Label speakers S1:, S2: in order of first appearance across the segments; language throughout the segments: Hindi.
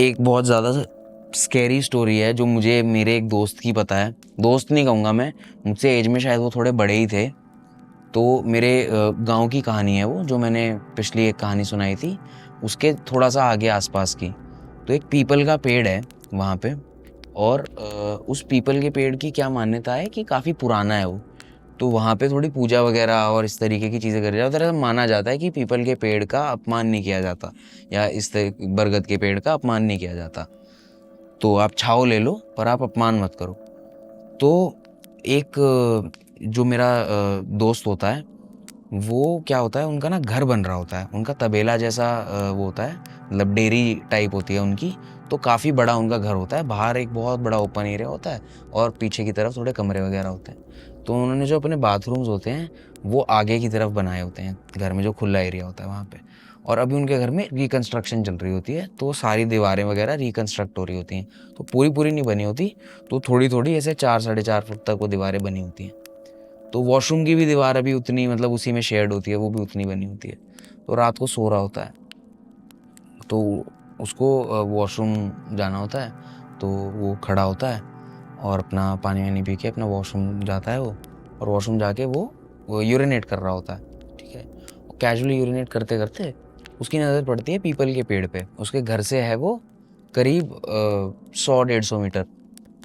S1: एक बहुत ज़्यादा स्कैरी स्टोरी है जो मुझे मेरे एक दोस्त की पता है। दोस्त नहीं कहूँगा मैं, मुझसे एज में शायद वो थोड़े बड़े ही थे। तो मेरे गांव की कहानी है वो, जो मैंने पिछली एक कहानी सुनाई थी उसके थोड़ा सा आगे आसपास की। तो एक पीपल का पेड़ है वहाँ पे, और उस पीपल के पेड़ की क्या मान्यता है कि काफ़ी पुराना है वो। तो वहाँ पे थोड़ी पूजा वगैरह और इस तरीके की चीज़ें करी जाती है। तरह माना जाता है कि पीपल के पेड़ का अपमान नहीं किया जाता, या बरगद के पेड़ का अपमान नहीं किया जाता। तो आप छाँव ले लो पर आप अपमान मत करो। तो एक जो मेरा दोस्त होता है, वो क्या होता है, उनका ना घर बन रहा होता है, उनका तबेला जैसा वो होता है, मतलब डेयरी टाइप होती है उनकी। तो काफ़ी बड़ा उनका घर होता है, बाहर एक बहुत बड़ा ओपन एरिया होता है और पीछे की तरफ थोड़े कमरे वगैरह होते हैं। तो उन्होंने जो अपने बाथरूम्स होते हैं वो आगे की तरफ बनाए होते हैं घर में, जो खुला एरिया होता है वहाँ पे। और अभी उनके घर में रिकन्स्ट्रक्शन चल रही होती है, तो सारी दीवारें वगैरह रिकन्स्ट्रक्ट हो रही होती हैं। तो पूरी पूरी नहीं बनी होती, तो थोड़ी थोड़ी ऐसे 4-4.5 फुट तक वो दीवारें बनी होती हैं। तो वॉशरूम की भी दीवार अभी उतनी, मतलब उसी में शेड होती है, वो भी उतनी बनी होती है। तो रात को सो रहा होता है, तो उसको वॉशरूम जाना होता है। तो वो खड़ा होता है और अपना पानी वानी पी के अपना वॉशरूम जाता है वो। और वॉशरूम जाके वो यूरिनेट कर रहा होता है, ठीक है। कैजुअली यूरिनेट करते करते उसकी नज़र पड़ती है पीपल के पेड़ पे। उसके घर से है वो करीब 100-150 मीटर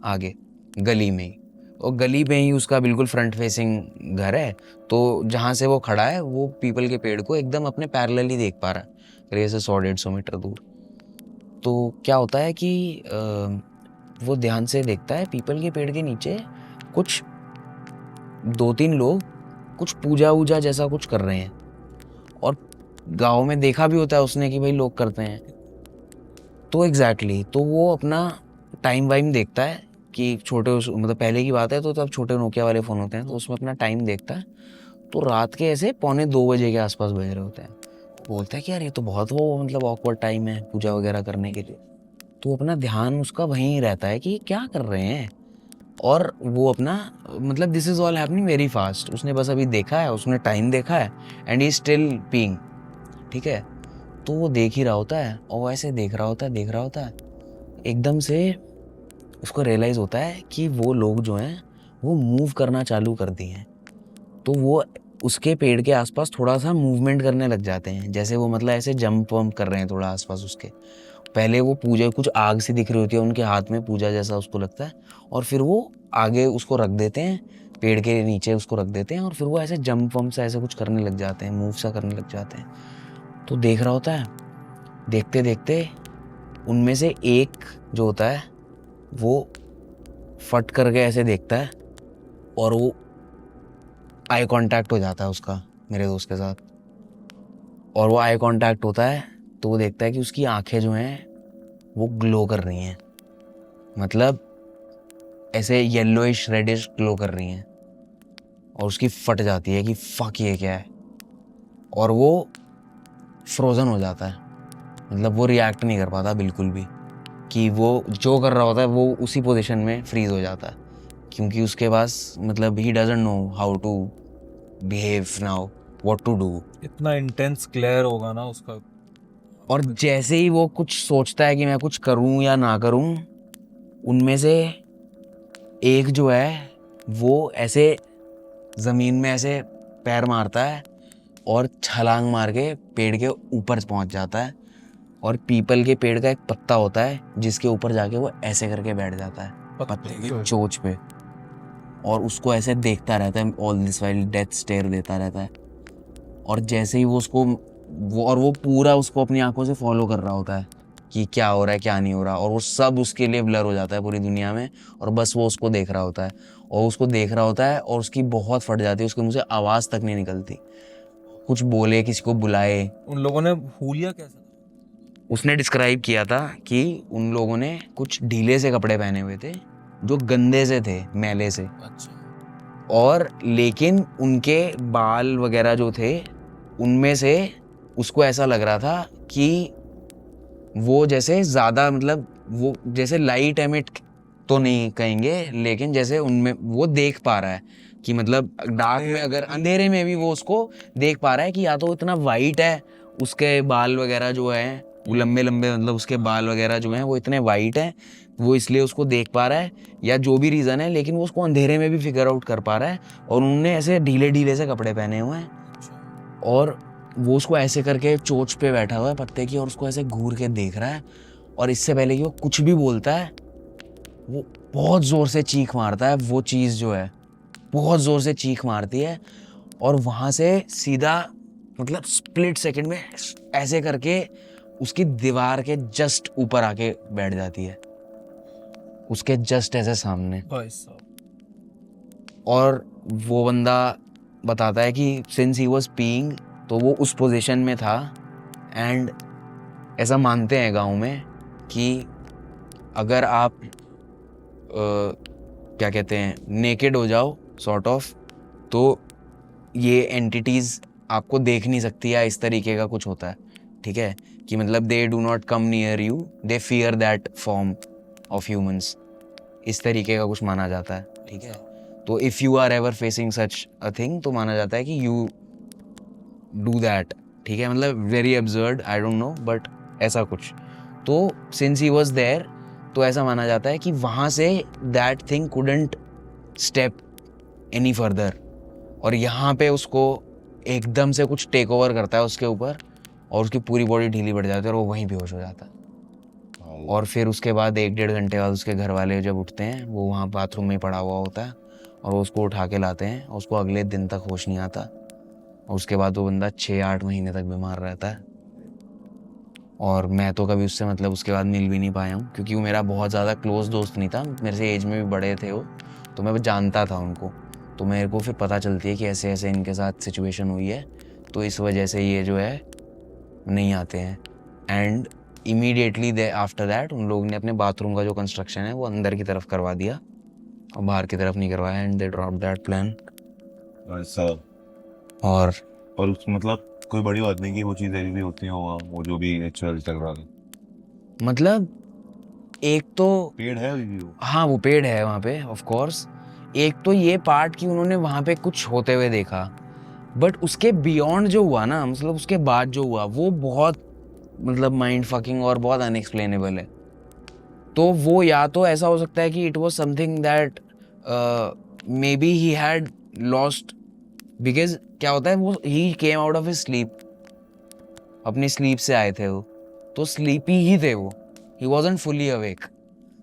S1: आगे, गली में ही। और गली में ही उसका बिल्कुल फ्रंट फेसिंग घर है। तो जहाँ से वो खड़ा है वो पीपल के पेड़ को एकदम अपने पैरेलल ही देख पा रहा है, करीब से 100-150 मीटर दूर। तो क्या होता है कि वो ध्यान से देखता है पीपल के पेड़ के नीचे कुछ 2-3 लोग कुछ पूजा वूजा जैसा कुछ कर रहे हैं। और गांव में देखा भी होता है उसने कि भाई लोग करते हैं। तो एग्जैक्टली तो वो अपना टाइम वाइम देखता है कि मतलब पहले की बात है, तो तब छोटे नोकिया वाले फ़ोन होते हैं, तो उसमें अपना टाइम देखता है। तो रात के ऐसे 1:45 के आसपास बज रहे होते हैं। बोलता है कि यार ये तो बहुत वो मतलब ऑकवर्ड टाइम है पूजा वगैरह करने के लिए। तो अपना ध्यान उसका वहीं रहता है कि ये क्या कर रहे हैं। और वो अपना मतलब this is all happening very fast. उसने बस अभी देखा है, उसने टाइम देखा है, एंड ही स्टिल पीइंग, ठीक है। तो वो देख ही रहा होता है और वो ऐसे देख रहा होता है। एकदम से उसको रियलाइज़ होता है कि वो लोग जो हैं वो मूव करना चालू कर दिए हैं। तो वो उसके पेड़ के आसपास थोड़ा सा मूवमेंट करने लग जाते हैं, जैसे वो मतलब ऐसे जंप वम्प कर रहे हैं थोड़ा आसपास उसके। पहले वो पूजा कुछ आग सी दिख रही होती है उनके हाथ में, पूजा जैसा उसको लगता है। और फिर वो आगे उसको रख देते हैं, पेड़ के नीचे उसको रख देते हैं, और फिर वो ऐसे जंप वम्प सा ऐसे कुछ करने लग जाते हैं, मूव सा करने लग जाते हैं। तो देख रहा होता है। देखते देखते उनमें से एक जो होता है वो फट करके ऐसे देखता है, और वो आई कांटेक्ट हो जाता है उसका मेरे दोस्त के साथ। और वो आई कांटेक्ट होता है तो वो देखता है कि उसकी आंखें जो हैं वो ग्लो कर रही हैं, मतलब ऐसे येलोइश रेडिश ग्लो कर रही हैं। और उसकी फट जाती है कि फक ये क्या है। और वो फ्रोजन हो जाता है, मतलब वो रिएक्ट नहीं कर पाता बिल्कुल भी, कि वो जो कर रहा होता है वो उसी पोजीशन में फ्रीज हो जाता है। क्योंकि उसके पास मतलब ही doesn't know how to behave now, what to do.
S2: इतना इंटेंस ग्लेयर होगा ना उसका।
S1: और जैसे ही वो कुछ सोचता है कि मैं कुछ करूं या ना करूं, उनमें से एक जो है वो ऐसे जमीन में ऐसे पैर मारता है और छलांग मार के पेड़ के ऊपर पहुंच जाता है। और पीपल के पेड़ का एक पत्ता होता है जिसके ऊपर जाके वो ऐसे करके बैठ जाता है, पत्ते की चोंच पे। और उसको ऐसे देखता रहता है, all this while death stare देता रहता है। और जैसे ही वो पूरा उसको अपनी आंखों से फॉलो कर रहा होता है कि क्या हो रहा है क्या नहीं हो रहा। और वो सब उसके लिए ब्लर हो जाता है पूरी दुनिया में, और बस वो उसको देख रहा होता है। और उसको देख रहा होता है और उसकी बहुत फट जाती है, उसके मुंह से आवाज़ तक नहीं निकलती। कुछ बोले, किसी को बुलाए।
S2: उन लोगों ने हुलिया कैसा?
S1: उसने डिस्क्राइब किया था कि उन लोगों ने कुछ ढीले से कपड़े पहने हुए थे, जो गंदे से थे, मैले से।
S2: अच्छा।
S1: और लेकिन उनके बाल वगैरह जो थे, उनमें से उसको ऐसा लग रहा था कि वो जैसे ज़्यादा, मतलब वो जैसे लाइट एमिट तो नहीं कहेंगे, लेकिन जैसे उनमें वो देख पा रहा है कि मतलब डार्क में, अगर अंधेरे में भी वो उसको देख पा रहा है कि या तो इतना वाइट है उसके बाल वगैरह जो है, वो लंबे लंबे मतलब उसके बाल वगैरह जो हैं वो इतने वाइट हैं, वो इसलिए उसको देख पा रहा है या जो भी रीज़न है, लेकिन वो उसको अंधेरे में भी फिगर आउट कर पा रहा है। और उन्होंने ऐसे ढीले ढीले से कपड़े पहने हुए हैं और वो उसको ऐसे करके चोंच पे बैठा हुआ है पत्ते की और उसको ऐसे घूर के देख रहा है। और इससे पहले कि वो कुछ भी बोलता है वो बहुत ज़ोर से चीख मारता है, वो चीज़ जो है बहुत ज़ोर से चीख मारती है और वहाँ से सीधा मतलब स्प्लिट सेकंड में ऐसे करके उसकी दीवार के जस्ट ऊपर आके बैठ जाती है, उसके जस्ट ऐसे सामने।
S2: भाई साहब।
S1: और वो बंदा बताता है कि सिंस ही वाज पीइंग तो वो उस पोजीशन में था। एंड ऐसा मानते हैं गांव में कि अगर आप क्या कहते हैं नेकेड हो जाओ सॉर्ट ऑफ, तो ये एंटिटीज़ आपको देख नहीं सकती या इस तरीके का कुछ होता है, ठीक है, कि मतलब they do not come near you, they fear that form of humans, इस तरीके का कुछ माना जाता है, ठीक है। तो if you are ever facing such a thing तो माना जाता है कि यू डू दैट, ठीक है, मतलब very absurd, I don't know, but ऐसा कुछ। तो सिंस ही वॉज देयर तो ऐसा माना जाता है कि वहाँ say that thing couldn't step any further, और यहाँ पे उसको एकदम से कुछ टेक ओवर करता है उसके ऊपर और उसकी पूरी बॉडी ढीली पड़ जाती है और वो वहीं बेहोश हो जाता है। और फिर उसके बाद 1-1.5 घंटे बाद उसके घर वाले जब उठते हैं वो वहाँ बाथरूम में ही पड़ा हुआ होता है और वो उसको उठा के लाते हैं और उसको अगले दिन तक होश नहीं आता और उसके बाद वो बंदा 6-8 महीने तक बीमार रहता है। और मैं तो कभी उससे मतलब उसके बाद मिल भी नहीं पाया हूँ क्योंकि वो मेरा बहुत ज़्यादा क्लोज दोस्त नहीं था, मेरे से एज में भी बड़े थे वो, तो मैं जानता था उनको। तो मेरे को फिर पता चलती है कि ऐसे ऐसे इनके साथ सिचुएशन हुई है, तो इस वजह से ये जो है नहीं आते हैं। And immediately they after that उन लोगों ने अपने बाथरूम का जो कंस्ट्रक्शन है वो अंदर की तरफ करवा दिया और बाहर की तरफ नहीं करवाया, and they drop that plan.
S3: ऐसा।
S1: और
S3: उस मतलब कोई बड़ी बात नहीं कि वो चीज़ें भी होती हैं, वो जो भी रिचुअल चल रहा है।
S1: मतलब एक तो
S3: पेड़ है अभी भी वो?
S1: हाँ वो पेड़ है वहाँ पे ऑफ कोर्स। एक तो ये पार्ट कि उन्होंने वहाँ पे कुछ होते हुए देखा, बट उसके बियॉन्ड जो हुआ ना, मतलब उसके बाद जो हुआ वो बहुत मतलब माइंड फकिंग और बहुत अनएक्सप्लेनेबल है। तो वो या तो ऐसा हो सकता है कि it was something that may be he had lost, because क्या होता है वो ही came out of his sleep, अपनी स्लीप से आए थे वो, तो स्लीपी ही थे वो, ही वॉजंट फुली अवेक,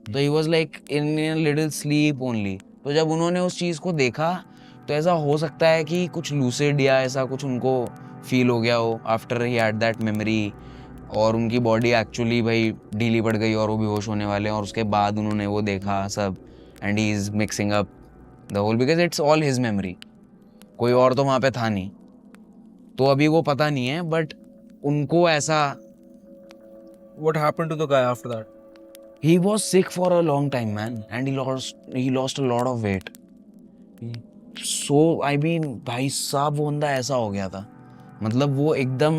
S1: तो he was like in little sleep only. तो जब उन्होंने उस चीज़ को देखा तो ऐसा हो सकता है कि कुछ लूसिड या ऐसा कुछ उनको फील हो गया हो after he had that memory, और उनकी बॉडी एक्चुअली भाई ढीली पड़ गई और वो बेहोश होने वाले हैं, और उसके बाद उन्होंने वो देखा सब, and he is mixing up the whole because it's all his memory, कोई और तो वहाँ पे था नहीं। तो अभी वो पता नहीं है, बट उनको ऐसा
S2: What happened to the guy after that?
S1: he was sick for a long time man and he lost a lot of weight. So I mean भाई साहब वो बंदा ऐसा हो गया था, मतलब वो एकदम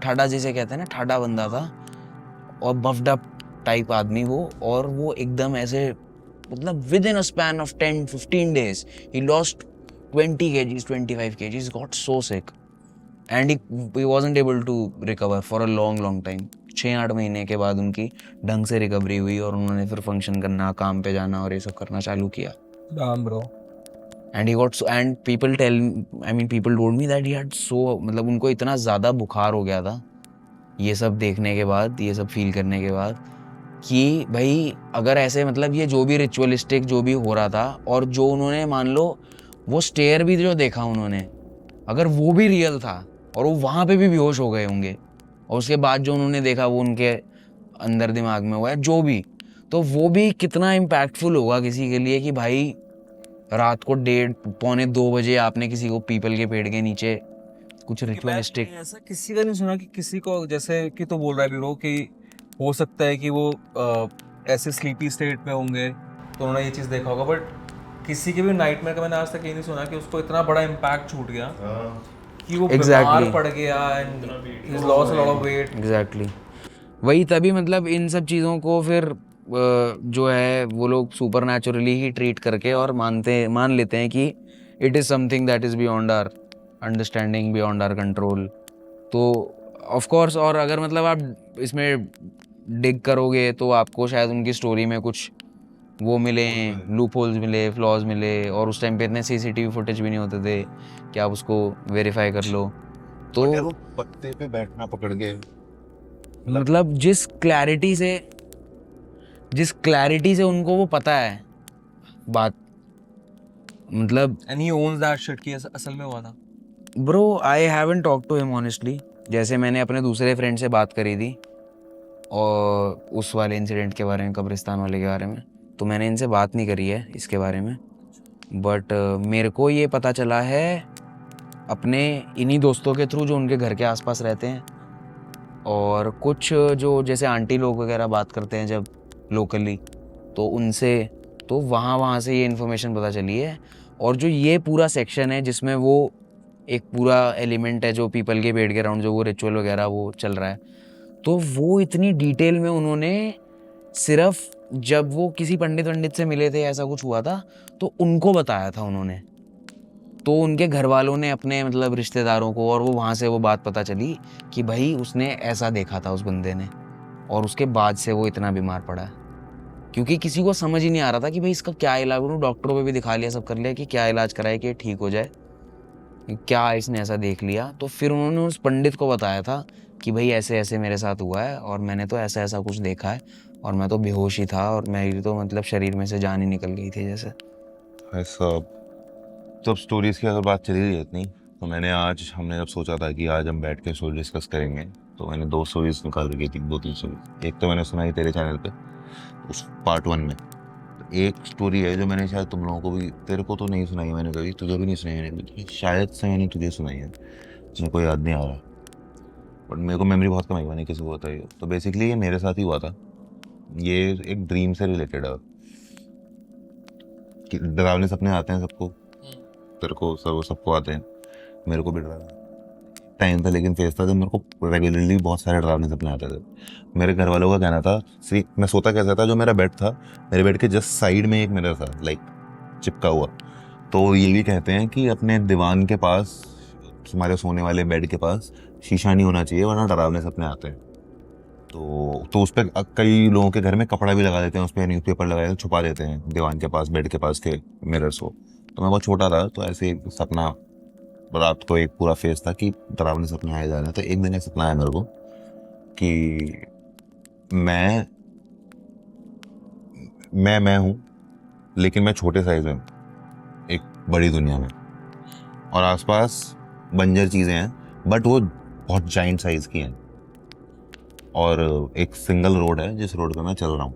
S1: ठाडा जिसे कहते हैं ना, ठाडा बंदा था और बफ्ड अप टाइप आदमी वो, और वो एकदम ऐसे मतलब with in a span of 10-15 days he lost 20 kgs 25 kgs, got so sick and he wasn't able to recover for a long time। 6-8 महीने के बाद उनकी ढंग से रिकवरी हुई और उन्होंने फिर फंक्शन करना, काम पे जाना और ये सब करना चालू किया।
S2: Damn, bro.
S1: And he got and people told me that he had so, मतलब उनको इतना ज़्यादा बुखार हो गया था ये सब देखने के बाद, ये सब फील करने के बाद, कि भाई अगर ऐसे मतलब ये जो भी रिचुअलिस्टिक जो भी हो रहा था और जो उन्होंने मान लो वो स्टेयर भी जो देखा उन्होंने, अगर वो भी रियल था और वो वहाँ पे भी बेहोश हो गए होंगे, और उसके बाद जो उन्होंने देखा वो उनके अंदर दिमाग में हुआ है जो भी, तो वो भी कितना इम्पैक्टफुल होगा किसी के लिए कि भाई रात को 1:30-2 बजे आपने किसी को पीपल के पेड़ के नीचे कुछ रिचुअलिस्टिक।
S2: मैंने ऐसा किसी का नहीं सुना कि किसी को, जैसे कि तो बोल रहा है ब्रो कि हो सकता है कि वो ऐसे स्लीपी स्टेट में होंगे तो उन्होंने ये चीज़ देखा होगा, बट किसी के भी नाइटमेयर का मैंने आज तक ये नहीं सुना कि उसको इतना बड़ा इम्पैक्ट छूट गया कि वो बीमार पड़ गया and he lost a lot of weight.
S1: Exactly वही, तभी मतलब इन सब चीज़ों को फिर जो है वो लोग सुपर नेचुरली ही ट्रीट करके और मान लेते हैं कि it is something that is beyond our understanding, beyond our control. तो ऑफ कोर्स, और अगर मतलब आप इसमें डिग करोगे तो आपको शायद उनकी स्टोरी में कुछ वो मिले, लूप होल्स मिले, फ्लॉज मिले, और उस टाइम पे इतने सीसीटीवी फुटेज भी नहीं होते थे कि आप उसको वेरीफाई कर लो। तो
S3: और यार वो पत्ते पे बैठना पकड़ के,
S1: मतलब जिस क्लैरिटी से उनको वो पता है बात, मतलब
S2: and he owns that shit कि असल में हुआ था।
S1: Bro I haven't talk to him honestly. जैसे मैंने अपने दूसरे फ्रेंड से बात करी थी और उस वाले इंसिडेंट के बारे में, कब्रिस्तान वाले के बारे में, तो मैंने इनसे बात नहीं करी है इसके बारे में। बट मेरे को ये पता चला है अपने इन्हीं दोस्तों के थ्रू जो उनके घर के आसपास रहते हैं, और कुछ जो जैसे आंटी लोग वगैरह बात करते हैं जब लोकली, तो उनसे, तो वहाँ से ये इन्फॉर्मेशन पता चली है। और जो ये पूरा सेक्शन है जिसमें वो एक पूरा एलिमेंट है जो पीपल के पेड़ के अराउंड जो वो रिचुअल वगैरह वो चल रहा है, तो वो इतनी डिटेल में उन्होंने सिर्फ जब वो किसी पंडित से मिले थे, ऐसा कुछ हुआ था, तो उनको बताया था उन्होंने। तो उनके घर वालों ने अपने मतलब रिश्तेदारों को, और वो वहाँ से वो बात पता चली कि भाई उसने ऐसा देखा था उस बंदे ने, और उसके बाद से वो इतना बीमार पड़ा है। क्योंकि किसी को समझ ही नहीं आ रहा था कि भाई इसका क्या इलाज, उन्होंने डॉक्टरों पे भी दिखा लिया, सब कर लिया कि क्या इलाज कराए कि ठीक हो जाए, क्या इसने ऐसा देख लिया। तो फिर उन्होंने उस पंडित को बताया था कि भाई ऐसे ऐसे मेरे साथ हुआ है, और मैंने तो ऐसा ऐसा कुछ देखा है, और मैं तो बेहोश ही था, और मेरी तो मतलब शरीर में से जान ही निकल गई थी जैसे।
S3: ऐसा। तो अब स्टोरीज की अगर बात चली रही है इतनी, तो हमने जब सोचा था कि आज हम बैठ के स्टोरी डिस्कस करेंगे, तो मैंने 2 स्टोरीज निकाल रखी थी, 2-3 स्टोरीज। एक तो मैंने सुनाई तेरे चैनल पे उस पार्ट 1 में। तो एक स्टोरी है जो मैंने शायद तुम लोगों को भी, तेरे को तो नहीं सुनाई मैंने कभी, तुझे भी नहीं सुनाई मैंने कभी, शायद से मैंने तुझे सुनाई है, मेरे को याद नहीं आ रहा, बट मेरे को मेमोरी बहुत कम है, मैंने किसी को बताई हो। तो बेसिकली ये मेरे साथ ही हुआ था। ये एक ड्रीम से रिलेटेड है कि डरावने सपने आते हैं सबको, तेरे को सबको आते हैं, मेरे को भी डरावना टाइम था, लेकिन फेस था जब मेरे को रेगुलरली बहुत सारे डरावने सपने आते थे। मेरे घर वालों का कहना था, मैं सोता कैसा था, जो मेरा बेड था, मेरे बेड के जस्ट साइड में एक मिरर था, लाइक चिपका हुआ। तो ये भी कहते हैं कि अपने दीवान के पास, तुम्हारे सोने वाले बेड के पास शीशा नहीं होना चाहिए, वरना डरावने सपने आते हैं। तो उस पर कई लोगों के घर में कपड़ा भी लगा देते हैं, उस पर न्यूज़पेपर लगा देते, छुपा देते हैं दीवान के पास, बेड के पास के मिरर्स को। तो मैं बहुत छोटा था, तो ऐसे सपना, रात को एक पूरा फेस था कि डरावने सपने आए जा रहे हैं। तो एक दिन एक सपना आया मेरे को कि मैं हूँ, लेकिन मैं छोटे साइज में हूँ एक बड़ी दुनिया में, और आसपास बंजर चीज़ें हैं, बट वो बहुत जाइंट साइज की हैं, और एक सिंगल रोड है जिस रोड पे मैं चल रहा हूँ,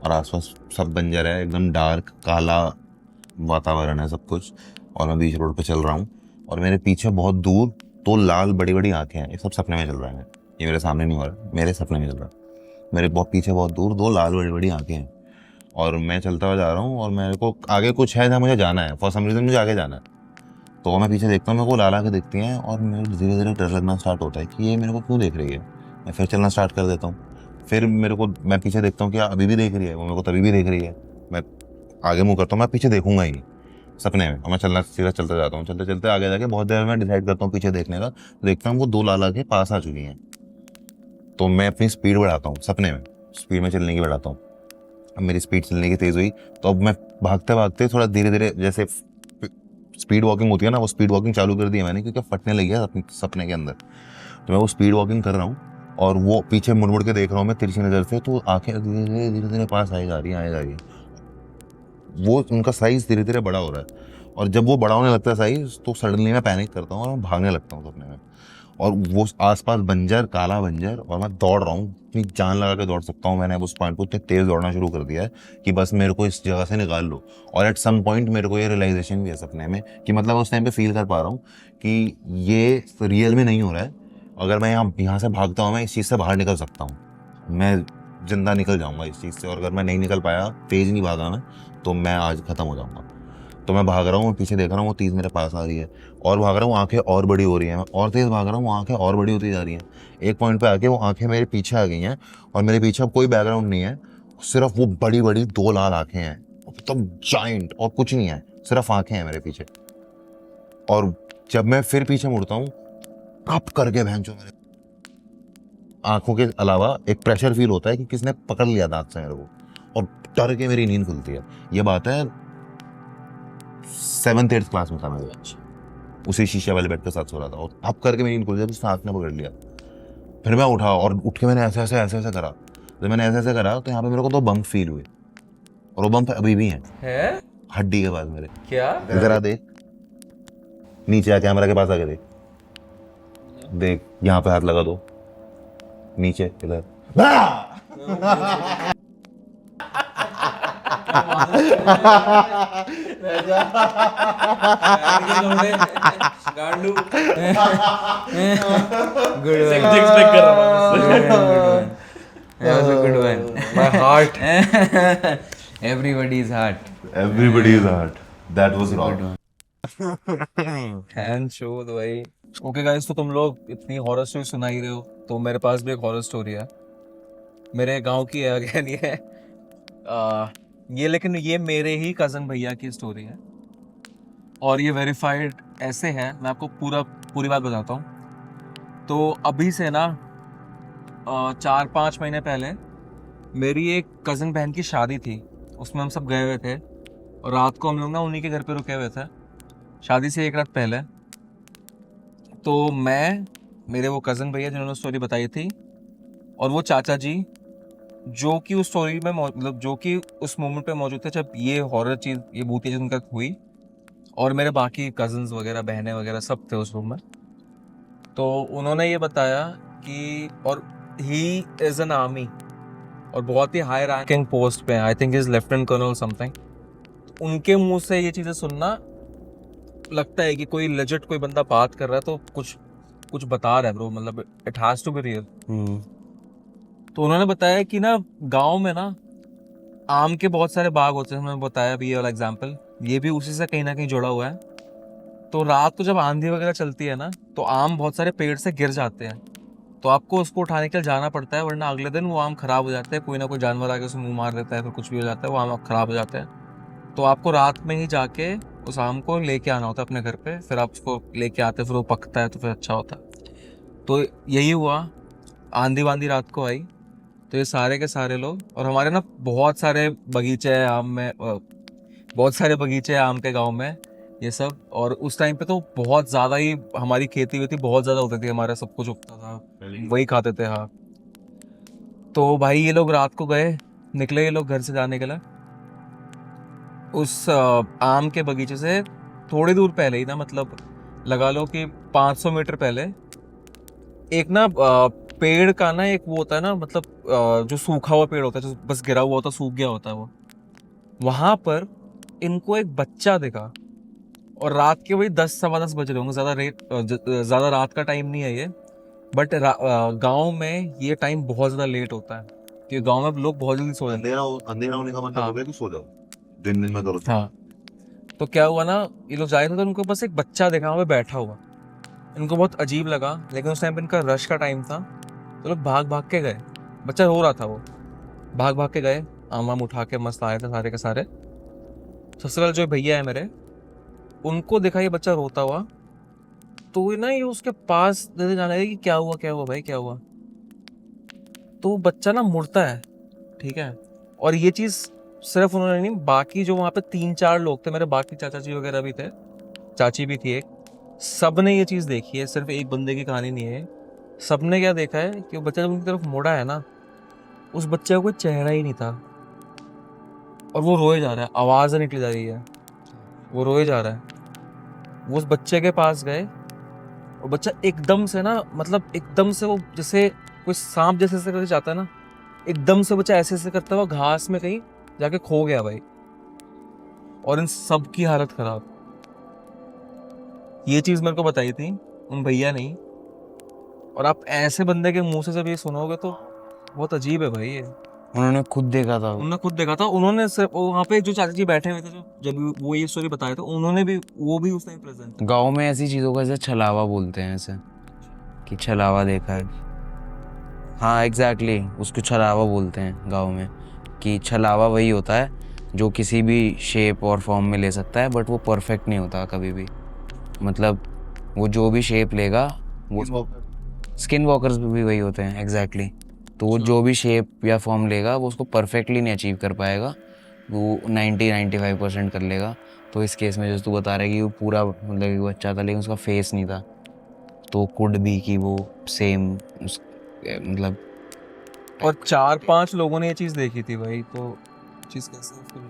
S3: और आसपास सब बंजर है, एकदम डार्क काला वातावरण है सब कुछ, और मैं बीच रोड पे चल रहा हूँ, और मेरे पीछे बहुत दूर 2 लाल बड़ी बड़ी आंखें हैं। ये सब सपने में चल रहा है, ये मेरे सामने नहीं हो रहा, मेरे सपने में चल रहा है। मेरे बहुत पीछे बहुत दूर 2 लाल बड़ी बड़ी आंखें हैं, और मैं चलता हुआ जा रहा हूँ, और मेरे को आगे कुछ है जहाँ मुझे जाना है, फॉर सम रीज़न मुझे आगे जाना है। तो मैं पीछे देखता हूँ, मेरे को लाल आंखें दिखती हैं, और मेरे धीरे धीरे डर लगना स्टार्ट होता है कि ये मेरे को क्यों देख रही है। मैं फिर चलना स्टार्ट कर देता हूँ, फिर मैं पीछे देखता हूँ कि अभी भी देख रही है, वो मेरे को तभी भी देख रही है। मैं आगे मुँह करता हूँ, मैं पीछे देखूंगा ही सपने में, और मैं चलना सीधा चलता जाता हूँ, चलते चलते आगे जाके बहुत देर में डिसाइड करता हूँ पीछे देखने का, देखता हूँ वो 2 लाल आंखें पास आ चुकी हैं। तो मैं अपनी स्पीड बढ़ाता हूँ, सपने में स्पीड में चलने की बढ़ाता हूँ। अब मेरी स्पीड चलने की तेज़ हुई, तो अब मैं भागते भागते थोड़ा धीरे धीरे, जैसे स्पीड वॉकिंग होती है ना, वो स्पीड वॉकिंग चालू कर दी है मैंने, क्योंकि फटने लगी है अपने सपने के अंदर। तो मैं वो स्पीड वॉकिंग कर रहा हूँ, और वो पीछे मुड़ मुड़ के देख रहा हूँ मैं तिरछी नज़र से, तो आंखें धीरे धीरे पास आई जा रही हैं, वो उनका साइज़ धीरे धीरे बड़ा हो रहा है। और जब वो बड़ा होने लगता है साइज़, तो सडनली मैं पैनिक करता हूँ और मैं भागने लगता हूँ सपने में, और वो आसपास बंजर, काला बंजर, और मैं दौड़ रहा हूँ, अपनी जान लगा के दौड़ सकता हूँ। मैंने अब उस पॉइंट पर इतने तेज़ दौड़ना शुरू कर दिया है कि बस मेरे को इस जगह से निकाल लो। और एट सम पॉइंट मेरे को ये रियलाइजेशन भी है सपने में कि मतलब उस टाइम पे फील कर पा रहा हूँ कि ये रियल में नहीं हो रहा है, अगर मैं यहाँ से भागता हूँ, मैं इस चीज़ से बाहर निकल सकता हूँ, मैं जिंदा निकल जाऊँगा इस चीज़ से, और अगर मैं नहीं निकल पाया, तेज़ नहीं भागा मैं, तो मैं आज ख़त्म हो जाऊँगा। तो मैं भाग रहा हूँ, पीछे देख रहा हूँ, वो चीज़ मेरे पास आ रही है, और भाग रहा हूँ, आंखें और बड़ी हो रही हैं, मैं और तेज़ भाग रहा हूँ, आंखें और बड़ी होती जा रही हैं। एक पॉइंट पे आके वो आंखें मेरे पीछे आ गई हैं, और मेरे पीछे अब कोई बैकग्राउंड नहीं है, सिर्फ वो बड़ी बड़ी 2 लाल आंखें हैं, एकदम जाइंट, और कुछ नहीं है, सिर्फ आंखें हैं मेरे पीछे। और जब मैं फिर पीछे मुड़ता हूँ, कप करके भैंचो मेरे आंखों के अलावा एक प्रेशर फील होता है कि किसने पकड़ लिया दांत से मेरे को, और डर के मेरी नींद खुलती है। ये बात है 7th 8th क्लास में था मैं, उसी शीशे वाले बेड के साथ सो रहा था, और अब करके मेरी नींद खुल जाती, सांस ने पकड़ लिया। फिर मैं उठा और उठ के मैंने ऐसे ऐसे करा। जब मैंने ऐसे करा तो यहाँ पे मेरे को 2 बम्प फील हुए, और वो बम्प अभी भी हैं हड्डी के पास मेरे।
S2: क्या
S3: जरा देख नीचे आ, कैमरा के पास आके देख, देख यहाँ पे हाथ लगा दो, नीचे इधर।
S1: Good one.
S2: expect कर रहा
S1: Good one. That was a good one.
S2: My heart.
S1: Everybody's heart.
S3: Everybody's heart. That was wrong.
S2: Hand show भाई। ओके गाइस, तो तुम लोग इतनी हॉरर स्टोरी सुना ही रहे हो, तो मेरे पास भी एक हॉरर स्टोरी है। मेरे गांव की है, अगेन ये ये लेकिन ये मेरे ही कज़न भैया की स्टोरी है, और ये वेरीफाइड ऐसे है। मैं आपको पूरी बात बताता हूँ। तो अभी से ना 4-5 महीने पहले मेरी एक कज़न बहन की शादी थी, उसमें हम सब गए हुए थे, और रात को हम लोग ना उन्हीं के घर पे रुके हुए थे, शादी से 1 रात पहले। तो मैं, मेरे वो कज़न भैया जिन्होंने स्टोरी बताई थी, और वो चाचा जी जो कि उस स्टोरी में मतलब जो कि उस मोमेंट पे मौजूद थे जब ये हॉरर चीज़, ये भूतिया चीज़ उनका हुई, और मेरे बाकी कज़न्स वगैरह, बहनें वगैरह सब थे उस रूम में। तो उन्होंने ये बताया कि, और ही इज़ एन आर्मी, और बहुत ही हाई रैंकिंग पोस्ट पे, I think is lieutenant colonel something. उनके मुंह से ये चीज़ें सुनना लगता है कि कोई लेजिट कोई बंदा बात कर रहा है तो कुछ बता रहा है ब्रो, मतलब it has to be real. तो उन्होंने बताया कि ना गांव में ना आम के बहुत सारे बाग होते हैं। उन्होंने बताया भी ये वाला एग्जांपल, ये भी उसी से कहीं ना कहीं जुड़ा हुआ है। तो रात को जब आंधी वगैरह चलती है ना, तो आम बहुत सारे पेड़ से गिर जाते हैं, तो आपको उसको उठाने के लिए जाना पड़ता है, वरना अगले दिन वो आम खराब हो जाते हैं, कोई ना कोई जानवर आके उसमें मुँह मार देता है, फिर कुछ भी हो जाता है, वो आम खराब हो जाते हैं। तो आपको रात में ही जाके उस आम को लेके आना होता है अपने घर पे, फिर आप उसको लेके आते, फिर वो पकता है तो फिर अच्छा होता है। तो यही हुआ, आंधी वांधी रात को आई, तो ये सारे के सारे लोग, और हमारे ना बहुत सारे बगीचे हैं आम में, बहुत सारे बगीचे हैं आम के गांव में ये सब, और उस टाइम पे तो बहुत ज़्यादा ही हमारी खेती हुई थी, बहुत ज़्यादा होती थी, हमारा सब कुछ उगता था, वही खाते थे। हाँ, तो भाई ये लोग रात को निकले ये लोग घर से जाने के लिए, उस आम के बगीचे से थोड़ी दूर पहले ही ना, मतलब लगा लो कि 500 मीटर पहले, एक ना पेड़ का ना एक वो होता है ना, मतलब जो सूखा हुआ पेड़ होता है, जो बस गिरा हुआ होता है, सूख गया होता है वो, वहाँ पर इनको एक बच्चा दिखा, और रात के वही 10 सवा 10 बज रहे होंगे, ज़्यादा रात का टाइम नहीं है ये, बट गांव में ये टाइम बहुत ज़्यादा लेट होता है, क्योंकि गांव में लोग बहुत जल्दी सो जाते हैं।
S3: अंधेरा होने का मतलब हो गया कि सो जाओ, दिन में करो।
S2: हाँ, तो क्या हुआ ना, ये लोग जाए थे तो उनको बस एक बच्चा देखा वहाँ पे बैठा हुआ, इनको बहुत अजीब लगा, लेकिन उस टाइम पे इनका रश का टाइम था, तो लोग भाग भाग के गए, बच्चा रो रहा था, वो भाग भाग के गए, आम वाम उठा के मस्त आए थे सारे के सारे। सबसे पहले जो भैया है मेरे, उनको देखा ये बच्चा रोता हुआ, तो ना ये उसके पास दे जाने लगे कि क्या हुआ भाई, क्या हुआ। तो वो बच्चा ना मुड़ता है, ठीक है, और ये चीज़ सिर्फ उन्होंने नहीं, बाकी जो वहाँ पे 3-4 लोग थे, मेरे बाकी चाचा जी वगैरह भी थे, चाची भी थी एक, सब ने ये चीज़ देखी है, सिर्फ एक बंदे की कहानी नहीं है। सब ने क्या देखा है कि वो बच्चा जब उनकी तरफ मुड़ा है ना, उस बच्चे का कोई चेहरा ही नहीं था, और वो रोए जा रहा है, आवाज़ निकली जा रही है, वो रोए जा रहा है। वो उस बच्चे के पास गए, और बच्चा एकदम से ना, मतलब एकदम से वो जैसे कोई सांप जैसे करके जाता है ना, एकदम से बच्चा ऐसे करता हुआ घास में कहीं जाके खो गया भाई, और इन सब की हालत खराब। ये चीज़ मेरे को बताई थी उन भैया ने, और आप ऐसे बंदे के मुंह से जब ये सुनोगे तो बहुत अजीब है भाई ये।
S1: उन्होंने खुद देखा था।
S2: उन्होंने खुद देखा था, उन्होंने सिर्फ वहाँ पे जो चाचा जी बैठे हुए थे, जो जब वो ये स्टोरी बताए थे, उन्होंने भी, वो भी उस टाइम प्रेजेंट।
S1: गांव में ऐसी चीज़ों को ऐसे छलावा बोलते हैं, ऐसे कि छलावा देखा है। हाँ एग्जैक्टली, उसको छलावा बोलते हैं गांव में, कि छलावा वही होता है जो किसी भी शेप और फॉर्म में ले सकता है, बट वो परफेक्ट नहीं होता कभी भी, मतलब वो जो भी शेप लेगा वो स्किन वॉकर्स भी वही होते हैं एग्जैक्टली तो वो जो भी शेप या फॉर्म लेगा वो उसको परफेक्टली नहीं अचीव कर पाएगा, वो 90-95% कर लेगा। तो इस केस में जैसे तू बता रहा है कि वो पूरा मतलब कि वो अच्छा था लेकिन उसका फेस नहीं था, तो कुड भी कि वो सेम उस मतलब
S2: और 4-5 लोगों ने ये चीज देखी थी भाई, तो चीज कैसे फिर?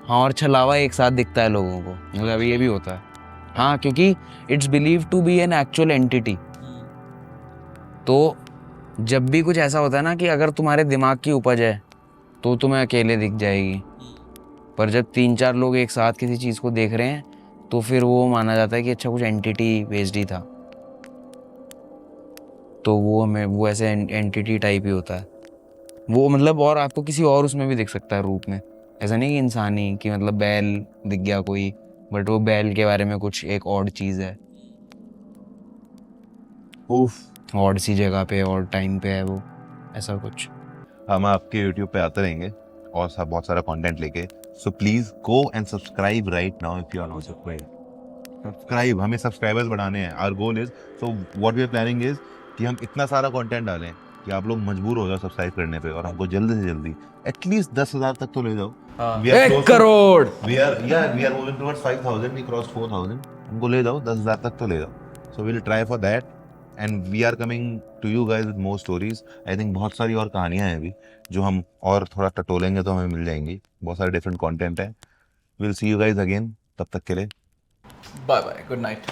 S1: हाँ, और छलावा एक साथ दिखता है लोगों को, मतलब ये भी होता है। हाँ, क्योंकि it's believe to be an actual entity. तो जब भी कुछ ऐसा होता है ना कि अगर तुम्हारे दिमाग की उपज है तो तुम्हें अकेले दिख जाएगी, पर जब 3-4 लोग एक साथ किसी चीज़ को देख रहे हैं तो फिर वो माना जाता है कि अच्छा कुछ एंटिटी बेस्ड ही था। तो वो हमें वो ऐसे एंटिटी टाइप ही होता है वो, मतलब और आपको किसी और उसमें भी दिख सकता है रूप में, ऐसा नहीं कि इंसानी कि मतलब बैल दिख गया कोई, बट वो बैल के बारे में कुछ एक और चीज़ है,
S3: उफ।
S1: और सी जगह पे और टाइम पे है वो, ऐसा कुछ।
S3: हम आपके यूट्यूब पे आते रहेंगे और सब बहुत सारा कंटेंट लेके, so please go and subscribe right now if you are not subscribe. हमें सब्सक्राइबर्स बढ़ाने हैं, our goal is, so what we are planning is कि हम इतना सारा कंटेंट डालें कि आप लोग मजबूर हो जाओ सब्सक्राइब करने पे, और हमको जल्दी से जल्दी एटलीस्ट 10,000 तक तो ले जाओ।
S2: हाँ।
S3: We are
S1: 1
S3: close to-
S1: crore.
S3: we are moving towards 5,000, we crossed 4,000, हमको ले जाओ 10,000 तक तो ले जाओ। So we'll try for that and we are coming to you guys with more stories. I think बहुत सारी और कहानियां हैं अभी जो हम और थोड़ा टटोलेंगे तो हमें मिल जाएंगी, बहुत सारे डिफरेंट कंटेंट है। We'll see you guys again, तब तक के लिए
S2: बाय बाय, गुड नाइट।